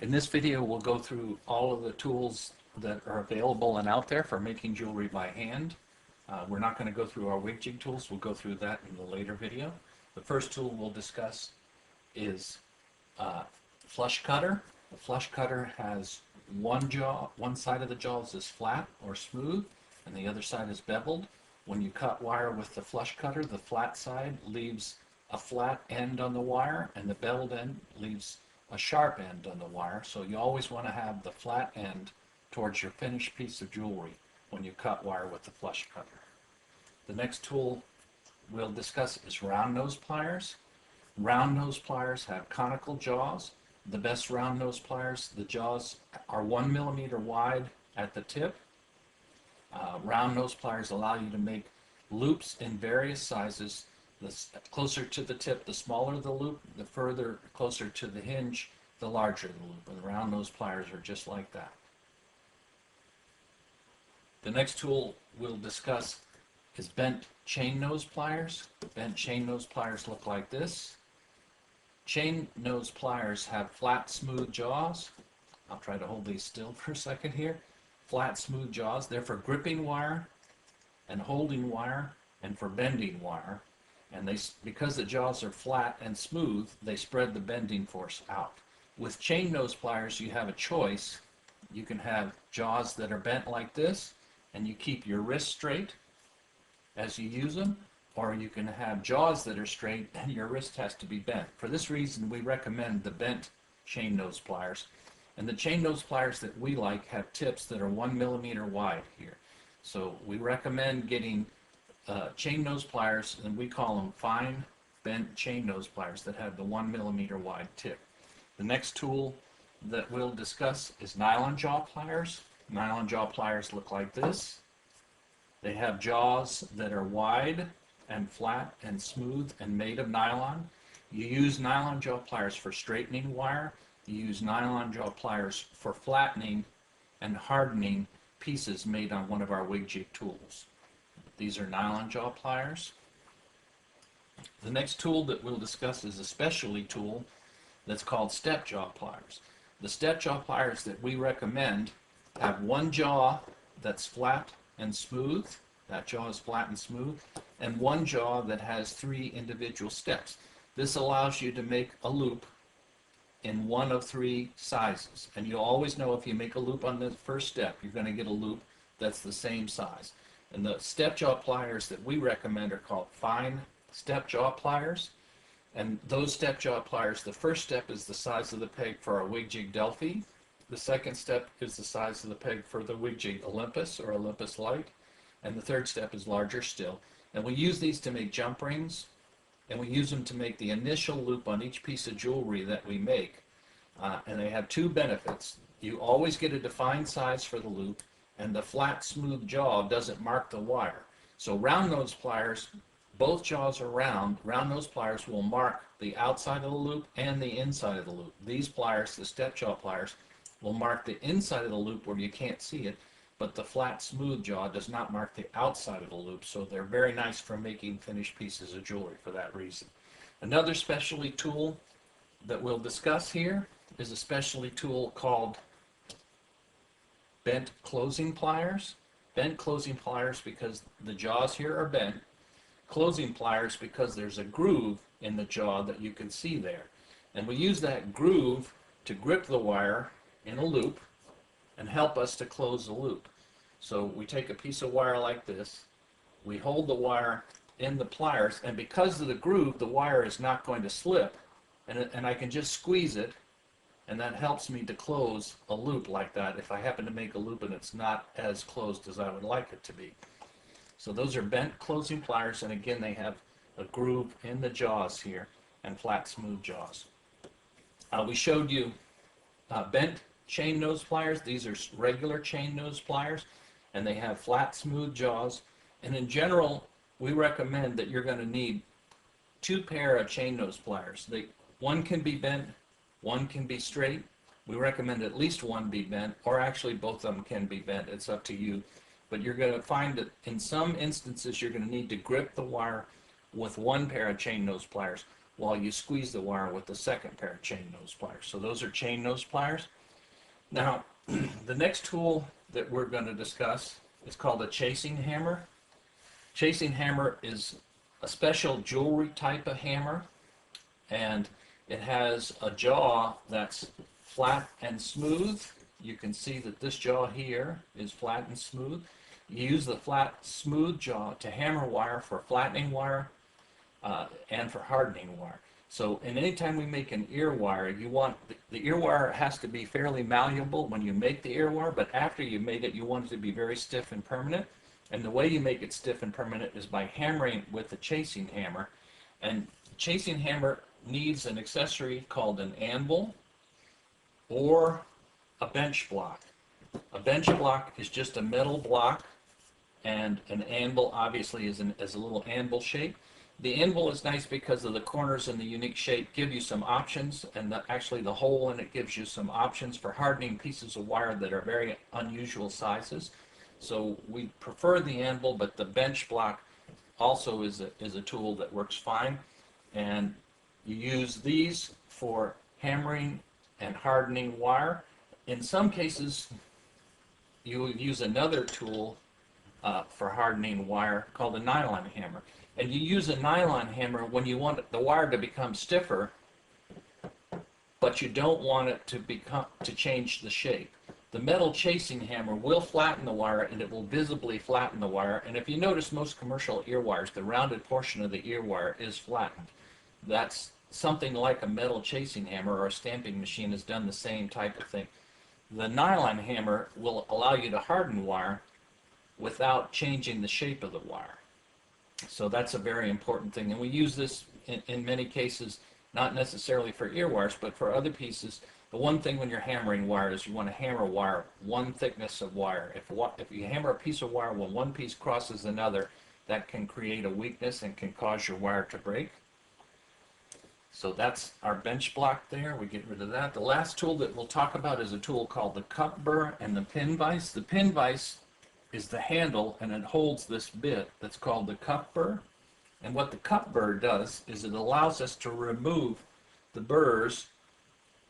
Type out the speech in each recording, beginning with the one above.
In this video, we'll go through all of the tools that are available and out there for making jewelry by hand. We're not going to go through our WigJig tools. We'll go through that in the later video. The first tool we'll discuss is flush cutter. The flush cutter has one side of the jaws is flat or smooth, and the other side is beveled. When you cut wire with the flush cutter, the flat side leaves a flat end on the wire, and the beveled end leaves a sharp end on the wire. So you always want to have the flat end towards your finished piece of jewelry when you cut wire with the flush cutter. The next tool we'll discuss is round nose pliers. Round nose pliers have conical jaws. The best round nose pliers, the jaws are 1 millimeter wide at the tip. Round nose pliers allow you to make loops in various sizes. The closer to the tip, the smaller the loop, the further closer to the hinge, the larger the loop. And the round nose pliers are just like that. The next tool we'll discuss is bent chain nose pliers. Bent chain nose pliers look like this. Chain nose pliers have flat, smooth jaws. I'll try to hold these still for a second here. Flat, smooth jaws. They're for gripping wire and holding wire and for bending wire. And because the jaws are flat and smooth, they spread the bending force out. With chain nose pliers, you have a choice. You can have jaws that are bent like this, and you keep your wrist straight as you use them, or you can have jaws that are straight and your wrist has to be bent. For this reason, we recommend the bent chain nose pliers. And the chain nose pliers that we like have tips that are 1 millimeter wide here. So we recommend getting chain nose pliers, and we call them fine bent chain nose pliers that have the 1 millimeter wide tip. The next tool that we'll discuss is nylon jaw pliers. Nylon jaw pliers look like this. They have jaws that are wide and flat and smooth and made of nylon. You use nylon jaw pliers for straightening wire. You use nylon jaw pliers for flattening and hardening pieces made on one of our WigJig tools. These are nylon jaw pliers. The next tool that we'll discuss is a specialty tool that's called step jaw pliers. The step jaw pliers that we recommend have one jaw that's flat and smooth. That jaw is flat and smooth. And one jaw that has 3 individual steps. This allows you to make a loop in one of 3 sizes. And you'll always know if you make a loop on the first step, you're going to get a loop that's the same size. And the step jaw pliers that we recommend are called fine step jaw pliers. And those step jaw pliers, the first step is the size of the peg for our WigJig Delphi. The second step is the size of the peg for the WigJig Olympus or Olympus Light. And the third step is larger still. And we use these to make jump rings, and we use them to make the initial loop on each piece of jewelry that we make. And they have 2 benefits. You always get a defined size for the loop, and the flat, smooth jaw doesn't mark the wire. So round nose pliers, both jaws are round. Round nose pliers will mark the outside of the loop and the inside of the loop. These pliers, the step jaw pliers, will mark the inside of the loop where you can't see it, but the flat, smooth jaw does not mark the outside of the loop, so they're very nice for making finished pieces of jewelry for that reason. Another specialty tool that we'll discuss here is a specialty tool called bent closing pliers. Bent closing pliers because the jaws here are bent. Closing pliers because there's a groove in the jaw that you can see there. And we use that groove to grip the wire in a loop and help us to close the loop. So we take a piece of wire like this, we hold the wire in the pliers, and because of the groove, the wire is not going to slip, and I can just squeeze it, and that helps me to close a loop like that if I happen to make a loop and it's not as closed as I would like it to be. So those are bent closing pliers, and again they have a groove in the jaws here and flat, smooth jaws. We showed you bent chain nose pliers. These are regular chain nose pliers, and they have flat, smooth jaws. And in general, we recommend that you're going to need 2 pair of chain nose pliers. One can be bent, one can be straight. We recommend at least one be bent, or actually both of them can be bent. It's up to you. But you're going to find that in some instances you're going to need to grip the wire with 1 pair of chain nose pliers. while you squeeze the wire with the second pair of chain nose pliers. So those are chain nose pliers. Now, the next tool that we're going to discuss is called a chasing hammer. Chasing hammer is a special jewelry type of hammer, and it has a jaw that's flat and smooth. You can see that this jaw here is flat and smooth. You use the flat, smooth jaw to hammer wire for flattening wire and for hardening wire. So, and anytime we make an ear wire, you want the ear wire has to be fairly malleable when you make the ear wire, but after you made it, you want it to be very stiff and permanent. And the way you make it stiff and permanent is by hammering with the chasing hammer. And chasing hammer needs an accessory called an anvil or a bench block. A bench block is just a metal block, and an anvil obviously is a little anvil shape. The anvil is nice because of the corners and the unique shape give you some options, and actually the hole in it gives you some options for hardening pieces of wire that are very unusual sizes. So we prefer the anvil, but the bench block also is a tool that works fine. And you use these for hammering and hardening wire. In some cases, you will use another tool for hardening wire called a nylon hammer. And you use a nylon hammer when you want the wire to become stiffer, but you don't want it to change the shape. The metal chasing hammer will flatten the wire, and it will visibly flatten the wire. And if you notice, most commercial ear wires, the rounded portion of the ear wire is flattened. That's something like a metal chasing hammer, or a stamping machine has done the same type of thing. The nylon hammer will allow you to harden wire without changing the shape of the wire. So that's a very important thing. And we use this in many cases, not necessarily for ear wires, but for other pieces. The one thing when you're hammering wire is you want to hammer wire one thickness of wire. If you hammer a piece of wire when one piece crosses another, that can create a weakness and can cause your wire to break. So that's our bench block there. We get rid of that. The last tool that we'll talk about is a tool called the cup burr and the pin vise. The pin vise is the handle, and it holds this bit that's called the cup burr. And what the cup burr does is it allows us to remove the burrs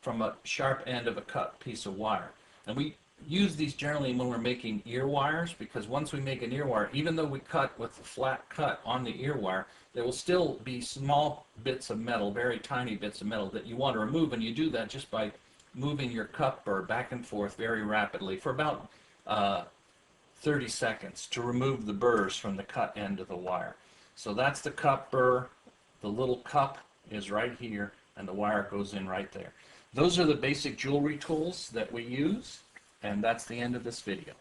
from a sharp end of a cut piece of wire. And we use these generally when we're making ear wires, because once we make an ear wire, even though we cut with a flat cut on the ear wire, there will still be small bits of metal, very tiny bits of metal that you want to remove, and you do that just by moving your cup burr back and forth very rapidly for about 30 seconds to remove the burrs from the cut end of the wire. So that's the cup burr. The little cup is right here, and the wire goes in right there. Those are the basic jewelry tools that we use, and that's the end of this video.